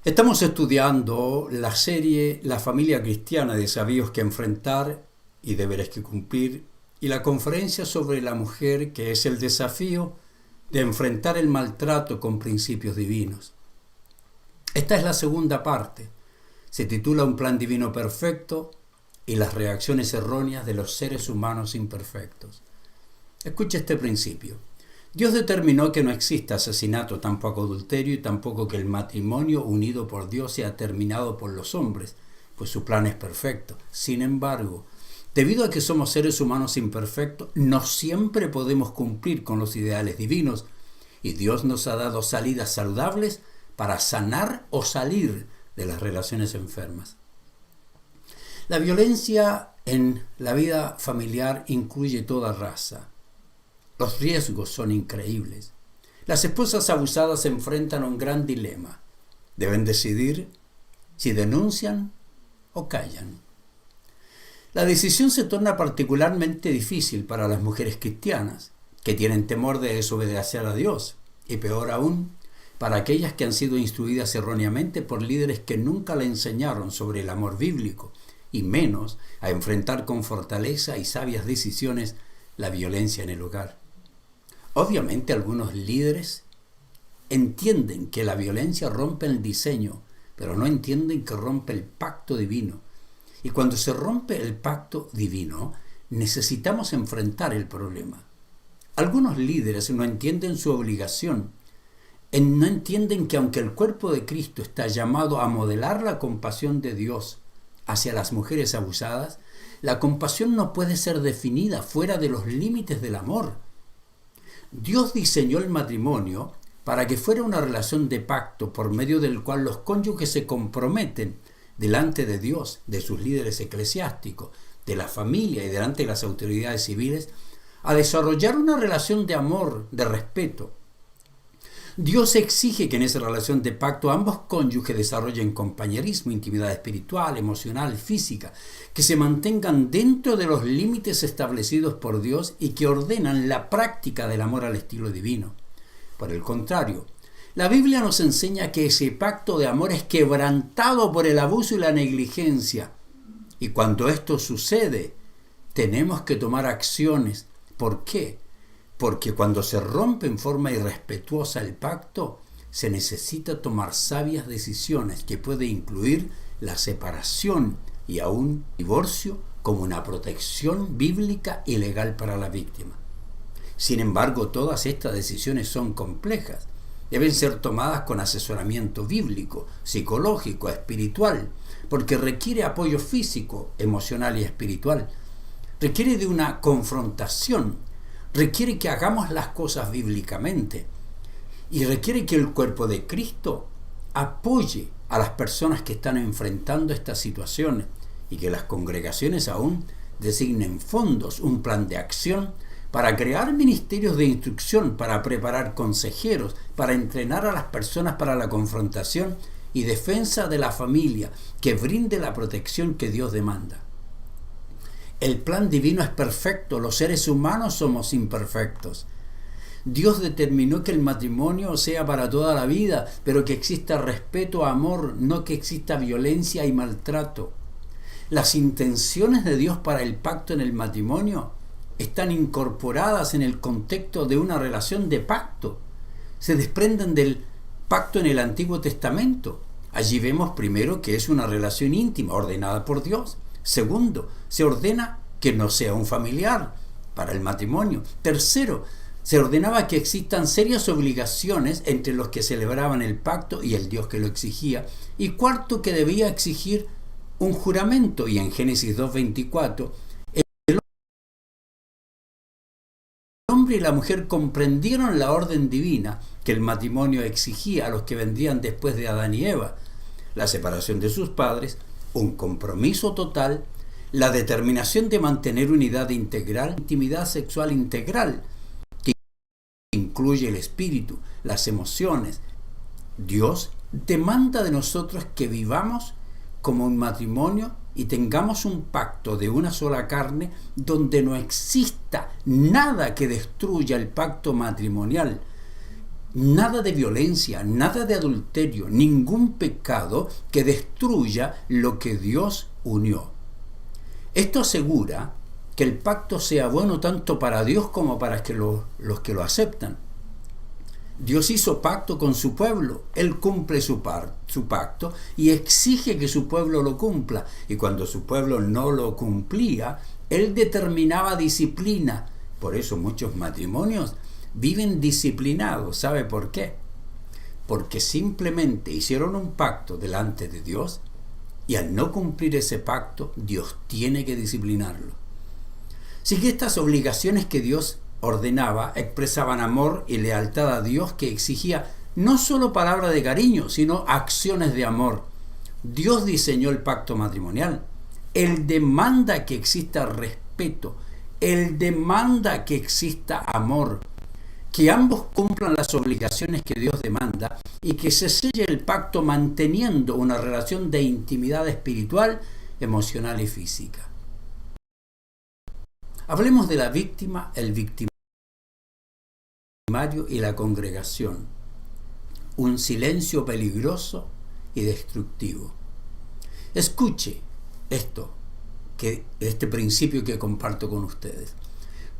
Estamos estudiando la serie La familia cristiana, desafíos que enfrentar y deberes que cumplir, y la conferencia sobre la mujer, que es el desafío de enfrentar el maltrato con principios divinos. Esta es la segunda parte. Se titula Un plan divino perfecto y las reacciones erróneas de los seres humanos imperfectos. Escucha este principio. Dios determinó que no exista asesinato, tampoco adulterio y tampoco que el matrimonio unido por Dios sea terminado por los hombres, pues su plan es perfecto. Sin embargo, debido a que somos seres humanos imperfectos, no siempre podemos cumplir con los ideales divinos y Dios nos ha dado salidas saludables para sanar o salir de las relaciones enfermas. La violencia en la vida familiar incluye toda raza. Los riesgos son increíbles. Las esposas abusadas se enfrentan a un gran dilema. Deben decidir si denuncian o callan. La decisión se torna particularmente difícil para las mujeres cristianas, que tienen temor de desobedecer a Dios, y peor aún, para aquellas que han sido instruidas erróneamente por líderes que nunca le enseñaron sobre el amor bíblico, y menos a enfrentar con fortaleza y sabias decisiones la violencia en el hogar. Obviamente algunos líderes entienden que la violencia rompe el diseño, pero no entienden que rompe el pacto divino. Y cuando se rompe el pacto divino, necesitamos enfrentar el problema. Algunos líderes no entienden su obligación, no entienden que aunque el cuerpo de Cristo está llamado a modelar la compasión de Dios hacia las mujeres abusadas, la compasión no puede ser definida fuera de los límites del amor. Dios diseñó el matrimonio para que fuera una relación de pacto por medio del cual los cónyuges se comprometen delante de Dios, de sus líderes eclesiásticos, de la familia y delante de las autoridades civiles, a desarrollar una relación de amor, de respeto. Dios exige que en esa relación de pacto ambos cónyuges desarrollen compañerismo, intimidad espiritual, emocional, física, que se mantengan dentro de los límites establecidos por Dios y que ordenan la práctica del amor al estilo divino. Por el contrario, la Biblia nos enseña que ese pacto de amor es quebrantado por el abuso y la negligencia. Y cuando esto sucede, tenemos que tomar acciones. ¿Por qué? Porque cuando se rompe en forma irrespetuosa el pacto, se necesita tomar sabias decisiones que puede incluir la separación y aún divorcio como una protección bíblica y legal para la víctima. Sin embargo, todas estas decisiones son complejas. Deben ser tomadas con asesoramiento bíblico, psicológico, espiritual, porque requiere apoyo físico, emocional y espiritual. Requiere de una confrontación. Requiere que hagamos las cosas bíblicamente y requiere que el cuerpo de Cristo apoye a las personas que están enfrentando estas situaciones y que las congregaciones aún designen fondos, un plan de acción para crear ministerios de instrucción, para preparar consejeros, para entrenar a las personas para la confrontación y defensa de la familia, que brinde la protección que Dios demanda. El plan divino es perfecto, los seres humanos somos imperfectos. Dios determinó que el matrimonio sea para toda la vida, pero que exista respeto, amor, no que exista violencia y maltrato. Las intenciones de Dios para el pacto en el matrimonio están incorporadas en el contexto de una relación de pacto. Se desprenden del pacto en el Antiguo Testamento. Allí vemos primero que es una relación íntima, ordenada por Dios. Segundo, se ordena que no sea un familiar para el matrimonio. Tercero, se ordenaba que existan serias obligaciones entre los que celebraban el pacto y el Dios que lo exigía. Y cuarto, que debía exigir un juramento. Y en Génesis 2:24, el hombre y la mujer comprendieron la orden divina que el matrimonio exigía a los que vendrían después de Adán y Eva: la separación de sus padres, un compromiso total, la determinación de mantener unidad integral, intimidad sexual integral, que incluye el espíritu, las emociones. Dios demanda de nosotros que vivamos como un matrimonio y tengamos un pacto de una sola carne donde no exista nada que destruya el pacto matrimonial. Nada de violencia, nada de adulterio, ningún pecado que destruya lo que Dios unió. Esto asegura que el pacto sea bueno tanto para Dios como para los que lo aceptan. Dios hizo pacto con su pueblo, Él cumple su pacto y exige que su pueblo lo cumpla. Y cuando su pueblo no lo cumplía, Él determinaba disciplina. Por eso muchos matrimonios viven disciplinados. ¿Sabe por qué? Porque simplemente hicieron un pacto delante de Dios y al no cumplir ese pacto, Dios tiene que disciplinarlo. Así que estas obligaciones que Dios ordenaba expresaban amor y lealtad a Dios, que exigía no solo palabras de cariño, sino acciones de amor. Dios diseñó el pacto matrimonial. Él demanda que exista respeto. Él demanda que exista amor. Que ambos cumplan las obligaciones que Dios demanda y que se selle el pacto manteniendo una relación de intimidad espiritual, emocional y física. Hablemos de la víctima, el victimario y la congregación. Un silencio peligroso y destructivo. Escuche este principio que comparto con ustedes.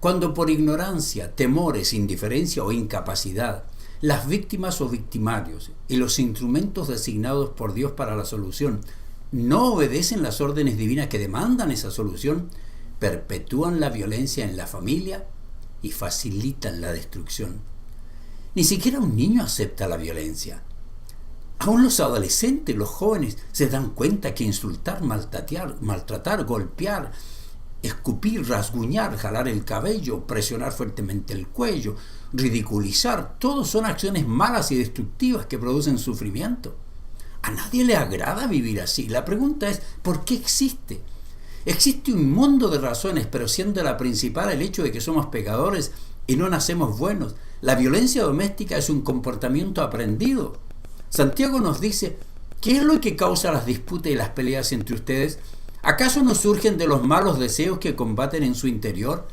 Cuando por ignorancia, temores, indiferencia o incapacidad, las víctimas o victimarios y los instrumentos designados por Dios para la solución no obedecen las órdenes divinas que demandan esa solución, perpetúan la violencia en la familia y facilitan la destrucción. Ni siquiera un niño acepta la violencia. Aún los adolescentes, los jóvenes, se dan cuenta que insultar, maltratar, golpear, escupir, rasguñar, jalar el cabello, presionar fuertemente el cuello, ridiculizar, todos son acciones malas y destructivas que producen sufrimiento. A nadie le agrada vivir así. La pregunta es, ¿por qué existe? Existe un mundo de razones, pero siendo la principal el hecho de que somos pecadores y no nacemos buenos. La violencia doméstica es un comportamiento aprendido. Santiago nos dice, ¿qué es lo que causa las disputas y las peleas entre ustedes? ¿Acaso no surgen de los malos deseos que combaten en su interior?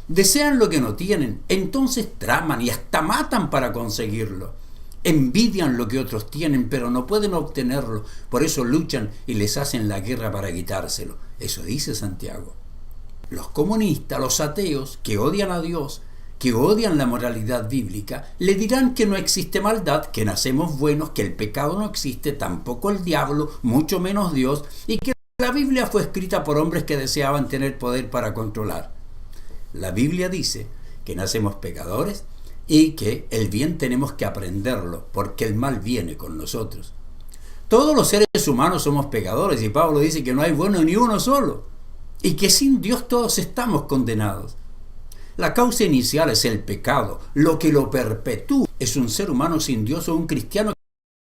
Desean lo que no tienen, entonces traman y hasta matan para conseguirlo. Envidian lo que otros tienen, pero no pueden obtenerlo. Por eso luchan y les hacen la guerra para quitárselo. Eso dice Santiago. Los comunistas, los ateos, que odian a Dios, que odian la moralidad bíblica, le dirán que no existe maldad, que nacemos buenos, que el pecado no existe, tampoco el diablo, mucho menos Dios, y que la Biblia fue escrita por hombres que deseaban tener poder para controlar. La Biblia dice que nacemos pecadores y que el bien tenemos que aprenderlo, porque el mal viene con nosotros. Todos los seres humanos somos pecadores y Pablo dice que no hay bueno ni uno solo y que sin Dios todos estamos condenados. La causa inicial es el pecado. Lo que lo perpetúa es un ser humano sin Dios o un cristiano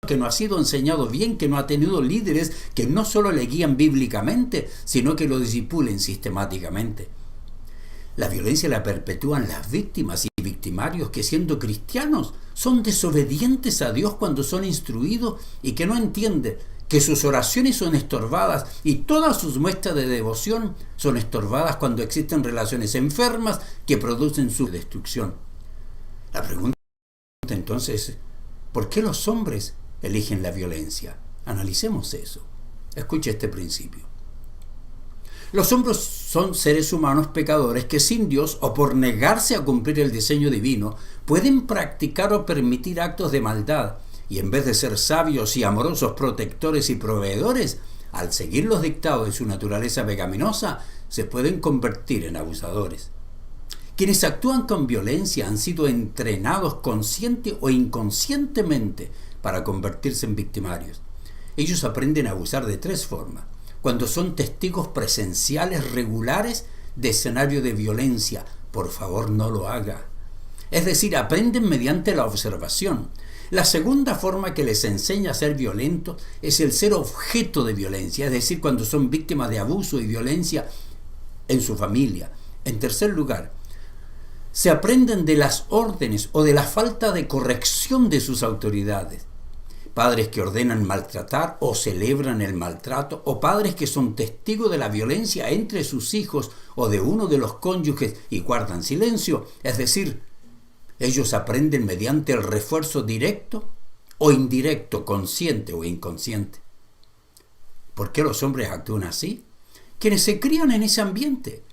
que no ha sido enseñado bien, que no ha tenido líderes que no solo le guían bíblicamente, sino que lo disipulen sistemáticamente. La violencia la perpetúan las víctimas y victimarios que, siendo cristianos, son desobedientes a Dios cuando son instruidos y que no entienden que sus oraciones son estorbadas y todas sus muestras de devoción son estorbadas cuando existen relaciones enfermas que producen su destrucción. La pregunta entonces es, ¿por qué los hombres eligen la violencia? Analicemos eso. Escuche este principio. Los hombres son seres humanos pecadores que sin Dios o por negarse a cumplir el diseño divino pueden practicar o permitir actos de maldad y en vez de ser sabios y amorosos protectores y proveedores, al seguir los dictados de su naturaleza pecaminosa, se pueden convertir en abusadores. Quienes actúan con violencia han sido entrenados consciente o inconscientemente para convertirse en victimarios. Ellos aprenden a abusar de tres formas. Cuando son testigos presenciales regulares de escenario de violencia, por favor no lo haga. Es decir, aprenden mediante la observación. La segunda forma que les enseña a ser violentos es el ser objeto de violencia, es decir, cuando son víctimas de abuso y violencia en su familia. En tercer lugar, se aprenden de las órdenes o de la falta de corrección de sus autoridades. Padres que ordenan maltratar o celebran el maltrato, o padres que son testigos de la violencia entre sus hijos o de uno de los cónyuges y guardan silencio, es decir, Ellos aprenden mediante el refuerzo directo o indirecto, consciente o inconsciente. ¿Por qué los hombres actúan así? Quienes se crían en ese ambiente,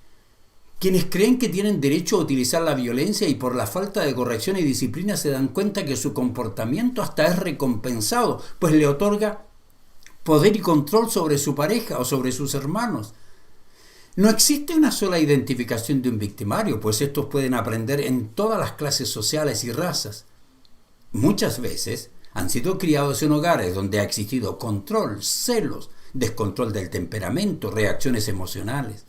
quienes creen que tienen derecho a utilizar la violencia y por la falta de corrección y disciplina se dan cuenta que su comportamiento hasta es recompensado, pues le otorga poder y control sobre su pareja o sobre sus hermanos. No existe una sola identificación de un victimario, pues estos pueden aprender en todas las clases sociales y razas. Muchas veces han sido criados en hogares donde ha existido control, celos, descontrol del temperamento, reacciones emocionales.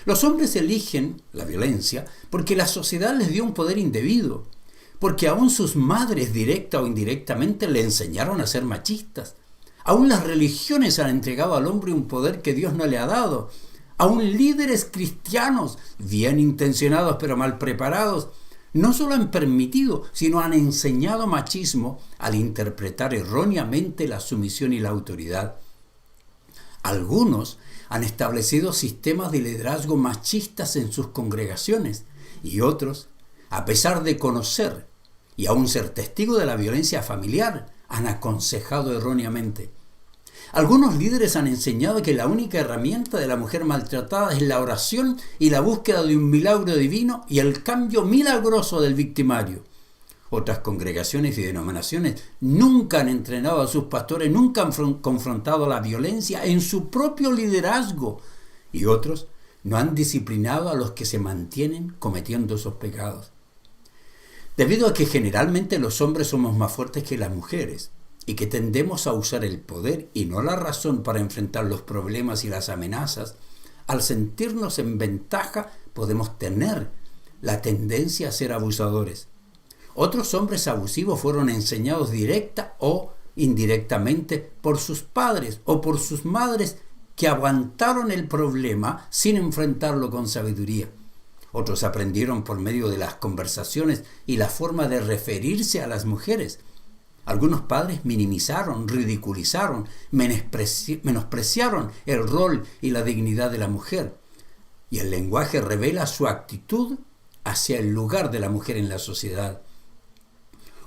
Los hombres eligen la violencia porque la sociedad les dio un poder indebido, porque aún sus madres directa o indirectamente le enseñaron a ser machistas. Aún las religiones han entregado al hombre un poder que Dios no le ha dado. Aún líderes cristianos, bien intencionados pero mal preparados, no solo han permitido, sino han enseñado machismo al interpretar erróneamente la sumisión y la autoridad. Algunos han establecido sistemas de liderazgo machistas en sus congregaciones y otros, a pesar de conocer y aún ser testigo de la violencia familiar, han aconsejado erróneamente. Algunos líderes han enseñado que la única herramienta de la mujer maltratada es la oración y la búsqueda de un milagro divino y el cambio milagroso del victimario. Otras congregaciones y denominaciones nunca han entrenado a sus pastores, nunca han confrontado la violencia en su propio liderazgo. Y otros no han disciplinado a los que se mantienen cometiendo esos pecados. Debido a que generalmente los hombres somos más fuertes que las mujeres y que tendemos a usar el poder y no la razón para enfrentar los problemas y las amenazas, al sentirnos en ventaja podemos tener la tendencia a ser abusadores. Otros hombres abusivos fueron enseñados directa o indirectamente por sus padres o por sus madres que aguantaron el problema sin enfrentarlo con sabiduría. Otros aprendieron por medio de las conversaciones y la forma de referirse a las mujeres. Algunos padres minimizaron, ridiculizaron, menospreciaron el rol y la dignidad de la mujer. Y el lenguaje revela su actitud hacia el lugar de la mujer en la sociedad.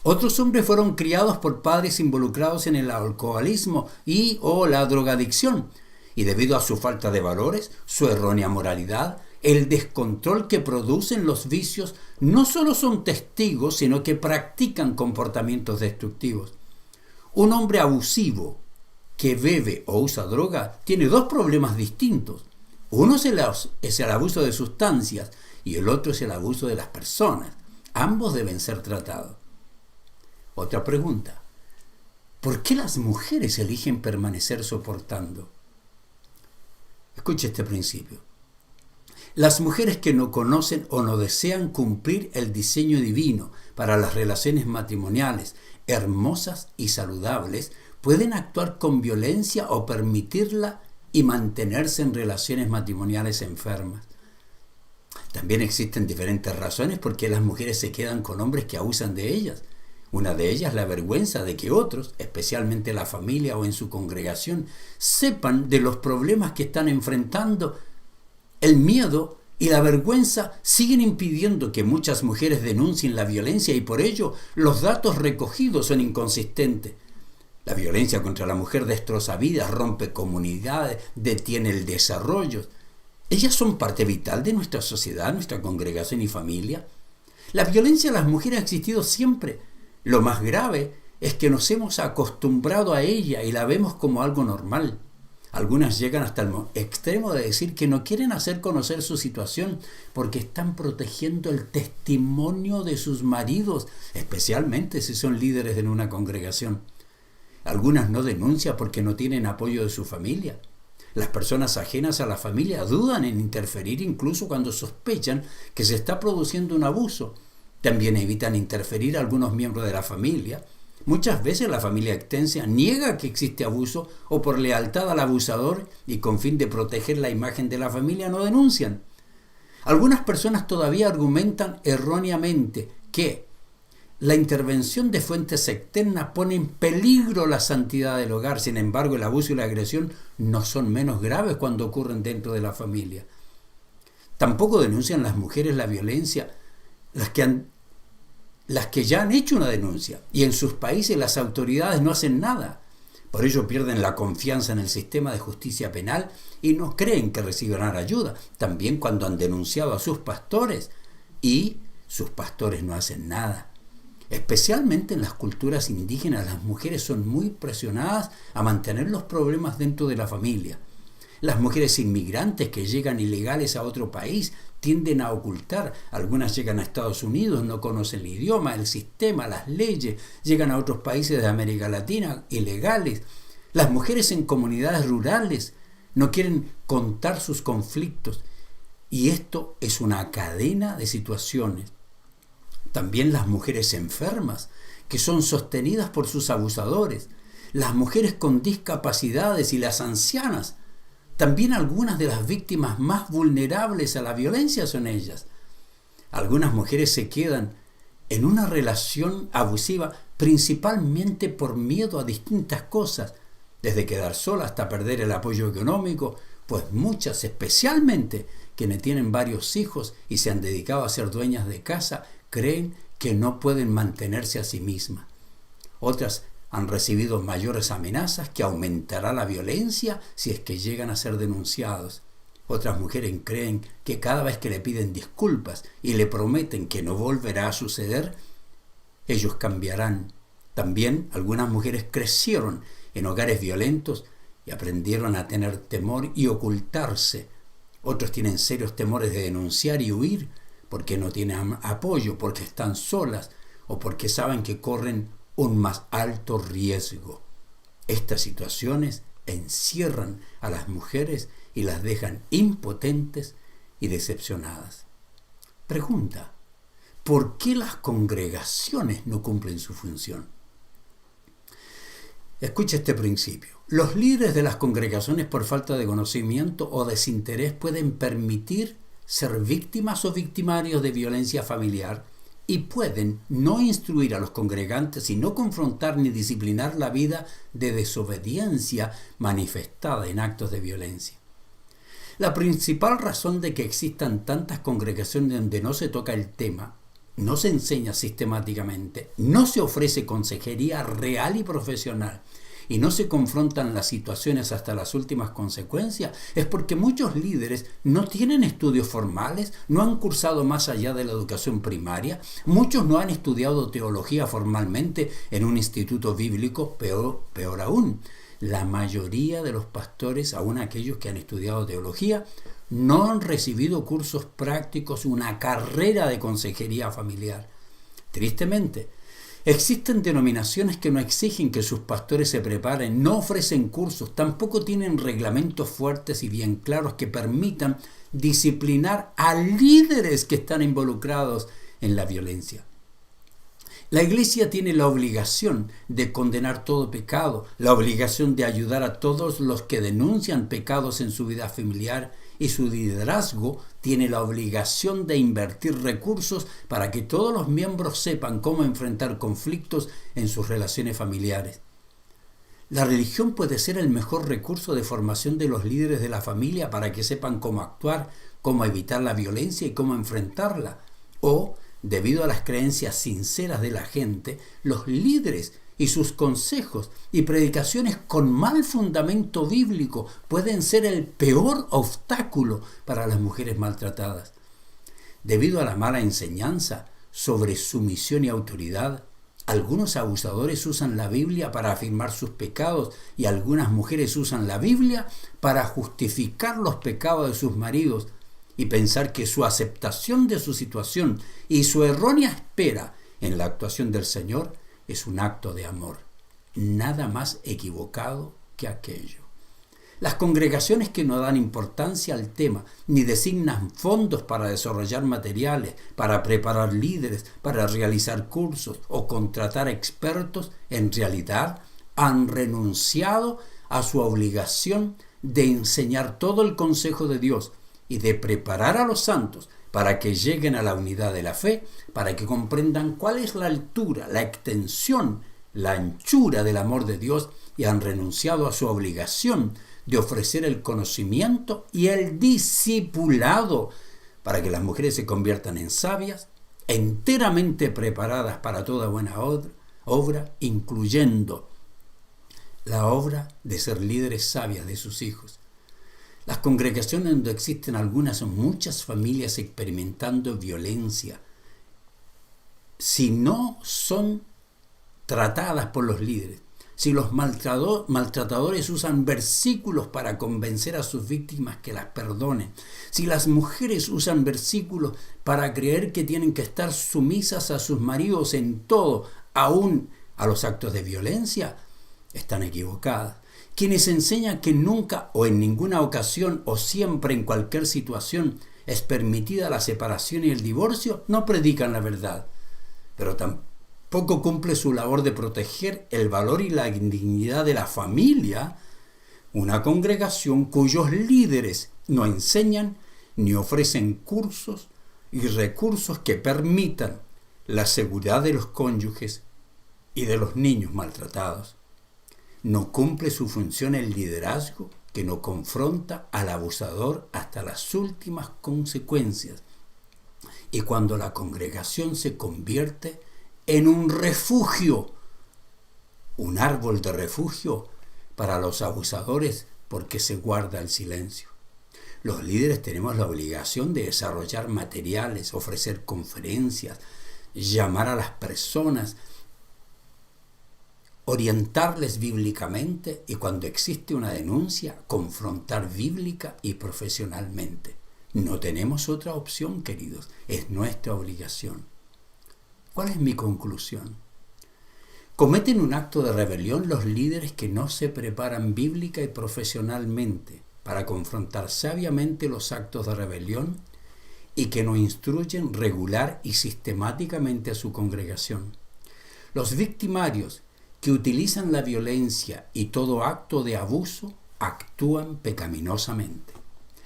Otros hombres fueron criados por padres involucrados en el alcoholismo y o la drogadicción, y debido a su falta de valores, su errónea moralidad, el descontrol que producen los vicios, no solo son testigos, sino que practican comportamientos destructivos. Un hombre abusivo que bebe o usa droga tiene dos problemas distintos. Uno es el abuso de sustancias y el otro es el abuso de las personas. Ambos deben ser tratados. Otra pregunta: ¿por qué las mujeres eligen permanecer soportando? Escuche este principio. Las mujeres que no conocen o no desean cumplir el diseño divino para las relaciones matrimoniales hermosas y saludables pueden actuar con violencia o permitirla y mantenerse en relaciones matrimoniales enfermas. También existen diferentes razones por qué las mujeres se quedan con hombres que abusan de ellas. Una de ellas, la vergüenza de que otros, especialmente la familia o en su congregación, sepan de los problemas que están enfrentando. El miedo y la vergüenza siguen impidiendo que muchas mujeres denuncien la violencia y por ello los datos recogidos son inconsistentes. La violencia contra la mujer destroza vidas, rompe comunidades, detiene el desarrollo. Ellas son parte vital de nuestra sociedad, nuestra congregación y familia. La violencia a las mujeres ha existido siempre. Lo más grave es que nos hemos acostumbrado a ella y la vemos como algo normal. Algunas llegan hasta el extremo de decir que no quieren hacer conocer su situación porque están protegiendo el testimonio de sus maridos, especialmente si son líderes en una congregación. Algunas no denuncian porque no tienen apoyo de su familia. Las personas ajenas a la familia dudan en interferir incluso cuando sospechan que se está produciendo un abuso. También evitan interferir a algunos miembros de la familia. Muchas veces la familia extensa niega que existe abuso o por lealtad al abusador y con fin de proteger la imagen de la familia no denuncian. Algunas personas todavía argumentan erróneamente que la intervención de fuentes externas pone en peligro la santidad del hogar. Sin embargo, el abuso y la agresión no son menos graves cuando ocurren dentro de la familia. Tampoco denuncian las mujeres la violencia, las que han las que ya han hecho una denuncia, y en sus países las autoridades no hacen nada. Por ello pierden la confianza en el sistema de justicia penal y no creen que recibirán ayuda. También cuando han denunciado a sus pastores y sus pastores no hacen nada. Especialmente en las culturas indígenas, las mujeres son muy presionadas a mantener los problemas dentro de la familia. Las mujeres inmigrantes que llegan ilegales a otro país tienden a ocultar. Algunas llegan a Estados Unidos, no conocen el idioma, el sistema, las leyes. Llegan a otros países de América Latina ilegales. Las mujeres en comunidades rurales no quieren contar sus conflictos. Y esto es una cadena de situaciones. También las mujeres enfermas, que son sostenidas por sus abusadores. Las mujeres con discapacidades y las ancianas. También algunas de las víctimas más vulnerables a la violencia son ellas. Algunas mujeres se quedan en una relación abusiva principalmente por miedo a distintas cosas, desde quedar sola hasta perder el apoyo económico, pues muchas, especialmente quienes tienen varios hijos y se han dedicado a ser dueñas de casa, creen que no pueden mantenerse a sí mismas. Otras han recibido mayores amenazas que aumentará la violencia si es que llegan a ser denunciados. Otras mujeres creen que cada vez que le piden disculpas y le prometen que no volverá a suceder, ellos cambiarán. También algunas mujeres crecieron en hogares violentos y aprendieron a tener temor y ocultarse. Otros tienen serios temores de denunciar y huir porque no tienen apoyo, porque están solas o porque saben que corren un más alto riesgo. Estas situaciones encierran a las mujeres y las dejan impotentes y decepcionadas. Pregunta: ¿por qué las congregaciones no cumplen su función? Escucha este principio. Los líderes de las congregaciones, por falta de conocimiento o desinterés, pueden permitir ser víctimas o victimarios de violencia familiar y pueden no instruir a los congregantes y no confrontar ni disciplinar la vida de desobediencia manifestada en actos de violencia. La principal razón de que existan tantas congregaciones donde no se toca el tema, no se enseña sistemáticamente, no se ofrece consejería real y profesional y no se confrontan las situaciones hasta las últimas consecuencias, es porque muchos líderes no tienen estudios formales, no han cursado más allá de la educación primaria, muchos no han estudiado teología formalmente en un instituto bíblico, peor aún. La mayoría de los pastores, aun aquellos que han estudiado teología, no han recibido cursos prácticos, una carrera de consejería familiar. Tristemente, existen denominaciones que no exigen que sus pastores se preparen, no ofrecen cursos, tampoco tienen reglamentos fuertes y bien claros que permitan disciplinar a líderes que están involucrados en la violencia. La Iglesia tiene la obligación de condenar todo pecado, la obligación de ayudar a todos los que denuncian pecados en su vida familiar, y su liderazgo tiene la obligación de invertir recursos para que todos los miembros sepan cómo enfrentar conflictos en sus relaciones familiares. La religión puede ser el mejor recurso de formación de los líderes de la familia para que sepan cómo actuar, cómo evitar la violencia y cómo enfrentarla. O, debido a las creencias sinceras de la gente, los líderes y sus consejos y predicaciones con mal fundamento bíblico pueden ser el peor obstáculo para las mujeres maltratadas. Debido a la mala enseñanza sobre sumisión y autoridad, algunos abusadores usan la Biblia para afirmar sus pecados y algunas mujeres usan la Biblia para justificar los pecados de sus maridos y pensar que su aceptación de su situación y su errónea espera en la actuación del Señor es un acto de amor. Nada más equivocado que aquello. Las congregaciones que no dan importancia al tema, ni designan fondos para desarrollar materiales, para preparar líderes, para realizar cursos o contratar expertos, en realidad han renunciado a su obligación de enseñar todo el consejo de Dios y de preparar a los santos para que lleguen a la unidad de la fe, para que comprendan cuál es la altura, la extensión, la anchura del amor de Dios, y han renunciado a su obligación de ofrecer el conocimiento y el discipulado para que las mujeres se conviertan en sabias, enteramente preparadas para toda buena obra, incluyendo la obra de ser líderes sabias de sus hijos. Las congregaciones donde existen algunas o muchas familias experimentando violencia, si no son tratadas por los líderes, si los maltratadores usan versículos para convencer a sus víctimas que las perdonen, si las mujeres usan versículos para creer que tienen que estar sumisas a sus maridos en todo, aún a los actos de violencia, están equivocadas. Quienes enseñan que nunca o en ninguna ocasión o siempre en cualquier situación es permitida la separación y el divorcio, no predican la verdad, pero tampoco cumple su labor de proteger el valor y la dignidad de la familia, una congregación cuyos líderes no enseñan ni ofrecen cursos y recursos que permitan la seguridad de los cónyuges y de los niños maltratados. No cumple su función el liderazgo que no confronta al abusador hasta las últimas consecuencias. Y cuando la congregación se convierte en un refugio, un árbol de refugio para los abusadores porque se guarda el silencio. Los líderes tenemos la obligación de desarrollar materiales, ofrecer conferencias, llamar a las personas, orientarles bíblicamente y cuando existe una denuncia, confrontar bíblica y profesionalmente. No tenemos otra opción, queridos, es nuestra obligación. ¿Cuál es mi conclusión? Cometen un acto de rebelión los líderes que no se preparan bíblica y profesionalmente para confrontar sabiamente los actos de rebelión y que no instruyen regular y sistemáticamente a su congregación. Los victimarios que utilizan la violencia y todo acto de abuso actúan pecaminosamente.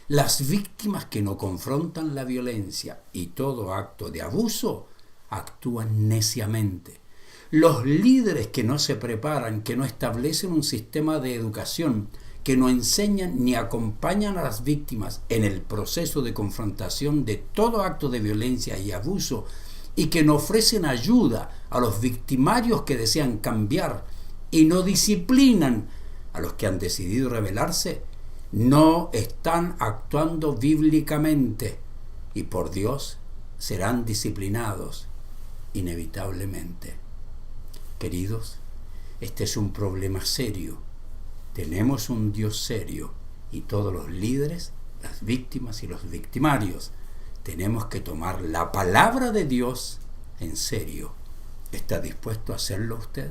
Las víctimas que no confrontan la violencia y todo acto de abuso actúan neciamente. Los líderes que no se preparan, que no establecen un sistema de educación, que no enseñan ni acompañan a las víctimas en el proceso de confrontación de todo acto de violencia y abuso, y que no ofrecen ayuda a los victimarios que desean cambiar y no disciplinan a los que han decidido rebelarse, no están actuando bíblicamente y por Dios serán disciplinados inevitablemente. Queridos, este es un problema serio. Tenemos un Dios serio y todos los líderes, las víctimas y los victimarios tenemos que tomar la palabra de Dios en serio. ¿Está dispuesto a hacerlo usted?